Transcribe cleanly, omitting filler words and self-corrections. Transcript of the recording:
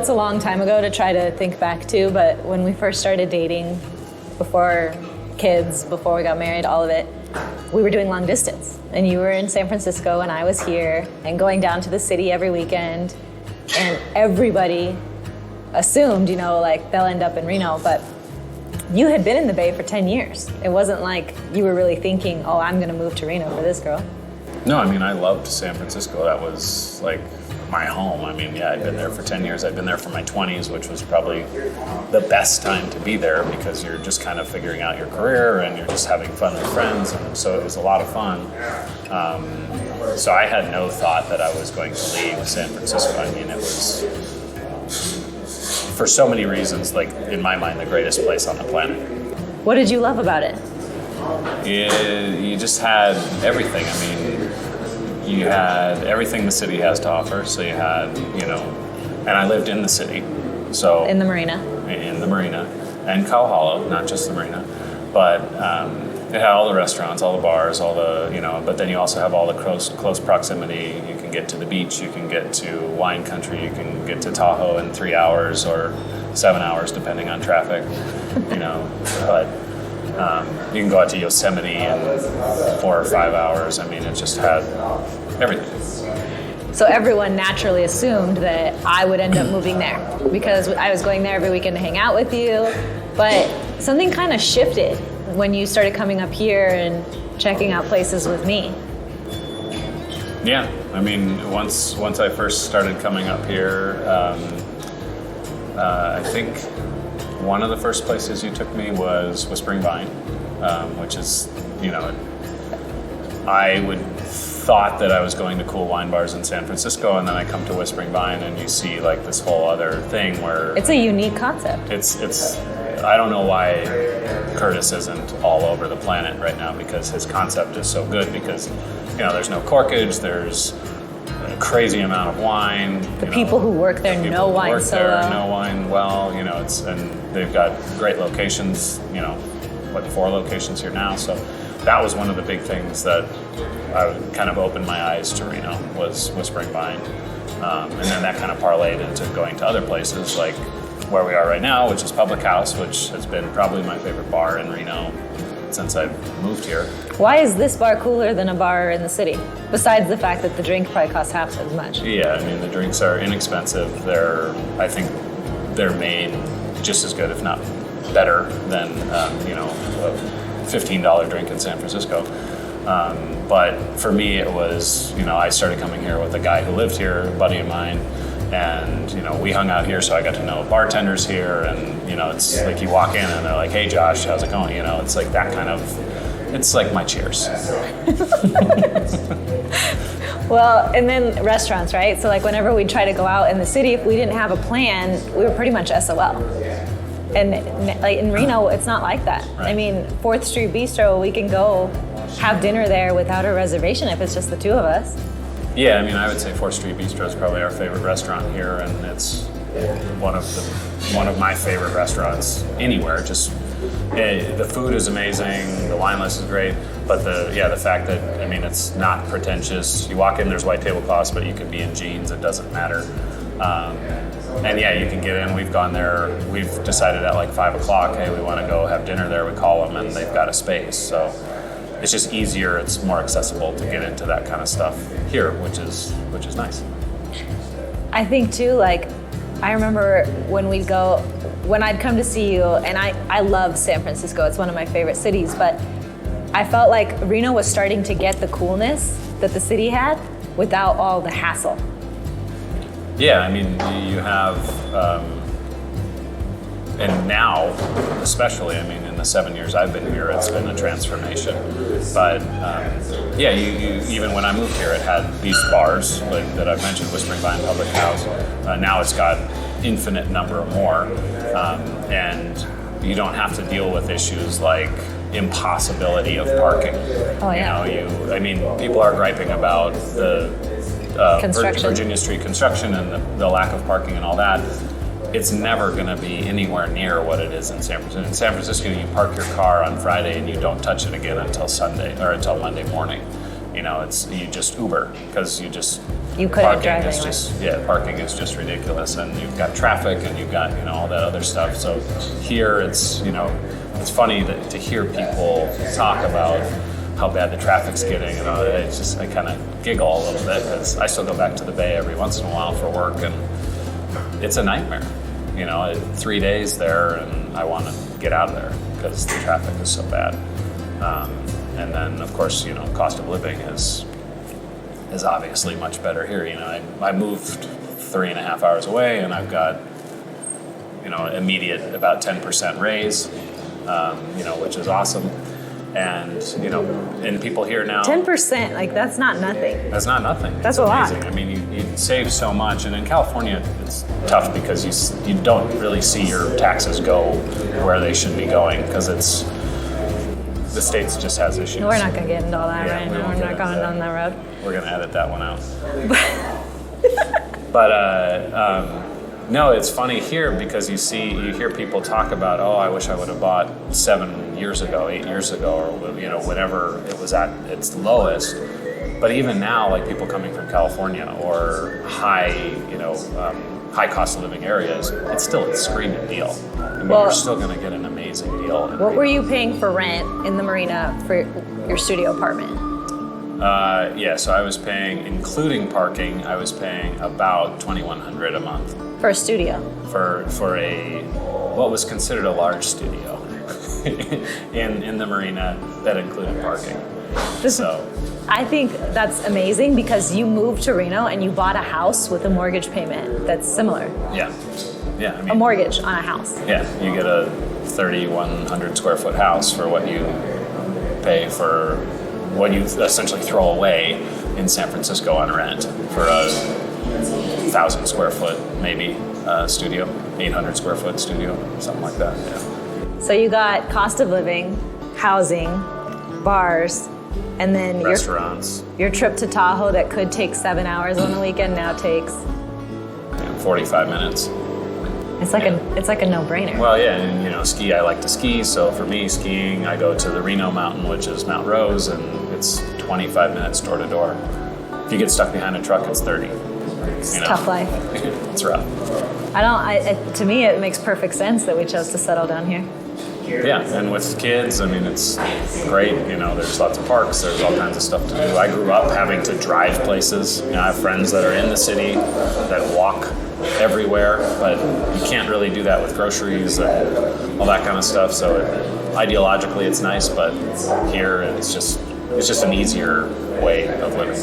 it's a long time ago to try to think back to, but when we first started dating, before kids, before we got married, all of it, we were doing long distance. And you were in San Francisco and I was here, and going down to the city every weekend, and everybody assumed, like they'll end up in Reno, but you had been in the Bay for 10 years. It wasn't like you were really thinking, oh, I'm gonna move to Reno for this girl. No, I mean, I loved San Francisco. That was like my home. I mean, yeah, I'd been there for 10 years. I'd been there for my 20s, which was probably the best time to be there because you're just kind of figuring out your career and you're just having fun with friends. And so it was a lot of fun. So I had no thought that I was going to leave San Francisco. I mean, it was, for so many reasons, like in my mind, the greatest place on the planet. What did you love about it? You just had everything. I mean, you had everything the city has to offer. So you had, and I lived in the city. So in the marina. In the marina. And Cow Hollow, not just the marina. But it had all the restaurants, all the bars, all the, but then you also have all the close proximity. You can get to the beach, you can get to wine country, you can get to Tahoe in 3 hours or 7 hours, depending on traffic, but you can go out to Yosemite in 4 or 5 hours. I mean, it just had everything. So everyone naturally assumed that I would end up moving there because I was going there every weekend to hang out with you. But something kind of shifted when you started coming up here and checking out places with me. Yeah, I mean, once I first started coming up here, I think one of the first places you took me was Whispering Vine, which is, I would thought that I was going to cool wine bars in San Francisco, and then I come to Whispering Vine and you see like this whole other thing where it's a unique concept. It's I don't know why Curtis isn't all over the planet right now, because his concept is so good, because there's no corkage, there's a crazy amount of wine. The people who work there know wine so well. Know wine well, and they've got great locations, 4 locations here now. So that was one of the big things that I kind of opened my eyes to Reno, was Whispering Vine. And then that kind of parlayed into going to other places like where we are right now, which is Public House, which has been probably my favorite bar in Reno since I've moved here. Why is this bar cooler than a bar in the city? Besides the fact that the drink probably costs half as much. Yeah, I mean, the drinks are inexpensive. I think they're made just as good, if not better, than a $15 drink in San Francisco. But for me, it was, I started coming here with a guy who lived here, a buddy of mine, and we hung out here, so I got to know bartenders here, and it's like you walk in and they're like, "Hey Josh, how's it going?" It's like that kind of, it's like my cheers. Well, and then restaurants, right? So like whenever we'd try to go out in the city, if we didn't have a plan, we were pretty much SOL. And like in Reno, it's not like that. Right. I mean, 4th Street Bistro, we can go have dinner there without a reservation if it's just the two of us. Yeah, I mean, I would say 4th Street Bistro is probably our favorite restaurant here, and it's one of my favorite restaurants anywhere. Just the food is amazing, the wine list is great, but the fact that, I mean, it's not pretentious. You walk in, there's white tablecloths, but you can be in jeans, it doesn't matter. And yeah, you can get in. We've gone there. We've decided at like 5 o'clock, hey, we want to go have dinner there. We call them, and they've got a space. So it's just easier. It's more accessible to get into that kind of stuff here, which is nice. I think too, like, I remember when I'd come to see you, and I love San Francisco. It's one of my favorite cities, but I felt like Reno was starting to get the coolness that the city had without all the hassle. Yeah, I mean, you have, and now especially, I mean, in the 7 years I've been here, it's been a transformation. But yeah, you even when I moved here, it had these bars like that I've mentioned, Whispering Vine, Public House. Now it's got infinite number more, and you don't have to deal with issues like impossibility of parking. Oh yeah. I mean, people are griping about the Virginia Street construction and the lack of parking and all that. It's never going to be anywhere near what it is in San Francisco. In San Francisco, you park your car on Friday and you don't touch it again until Sunday or until Monday morning. it's you just Uber because You couldn't drive anywhere. Parking is just ridiculous, and you've got traffic and you've got all that other stuff. So here it's it's funny to hear people talk about how bad the traffic's getting, and it's just I kind of giggle a little bit because I still go back to the Bay every once in a while for work, and it's a nightmare. 3 days there, and I want to get out of there because the traffic is so bad. And then, of course, cost of living is obviously much better here. I moved 3.5 hours away, and I've got immediate about 10% raise, which is awesome. And and people here now 10%, like that's not nothing. That's not nothing. That's it's a lot. I mean, you save so much, and in California, it's tough because you don't really see your taxes go where they should be going because the states just has issues. We're not going to get into all that right now. won't We're get not into going that. down that road. We're gonna edit that one out. But no, it's funny here because you hear people talk about, oh, I wish I would have bought 7 years ago, 8 years ago, or whenever it was at its lowest. But even now, like people coming from California or high cost of living areas, it's still a screaming deal. I mean, you're still going to get an amazing deal. What were you paying for rent in the marina for your studio apartment? So I was paying, including parking, I was paying about $2,100 a month. For a studio? For what was considered a large studio in the marina that included parking. I think that's amazing because you moved to Reno and you bought a house with a mortgage payment that's similar. Yeah. I mean, a mortgage on a house. Yeah, you get a 3,100 square foot house for what you pay for what you essentially throw away in San Francisco on rent for a 1,000 square foot maybe studio, 800 square foot studio, something like that. Yeah. So you got cost of living, housing, bars, and then restaurants. Your trip to Tahoe that could take 7 hours on the weekend now takes 45 minutes. It's like a no-brainer. Well, yeah, and ski. I like to ski, so for me, skiing, I go to the Reno mountain, which is Mount Rose, and it's 25 minutes door to door. If you get stuck behind a truck, it's 30. It's a tough life. It's rough. To me, it makes perfect sense that we chose to settle down here. Yeah, and with kids, I mean, it's great. There's lots of parks. There's all kinds of stuff to do. I grew up having to drive places. I have friends that are in the city that walk everywhere, but you can't really do that with groceries and all that kind of stuff. So ideologically, it's nice, but here it's just an easier way of living.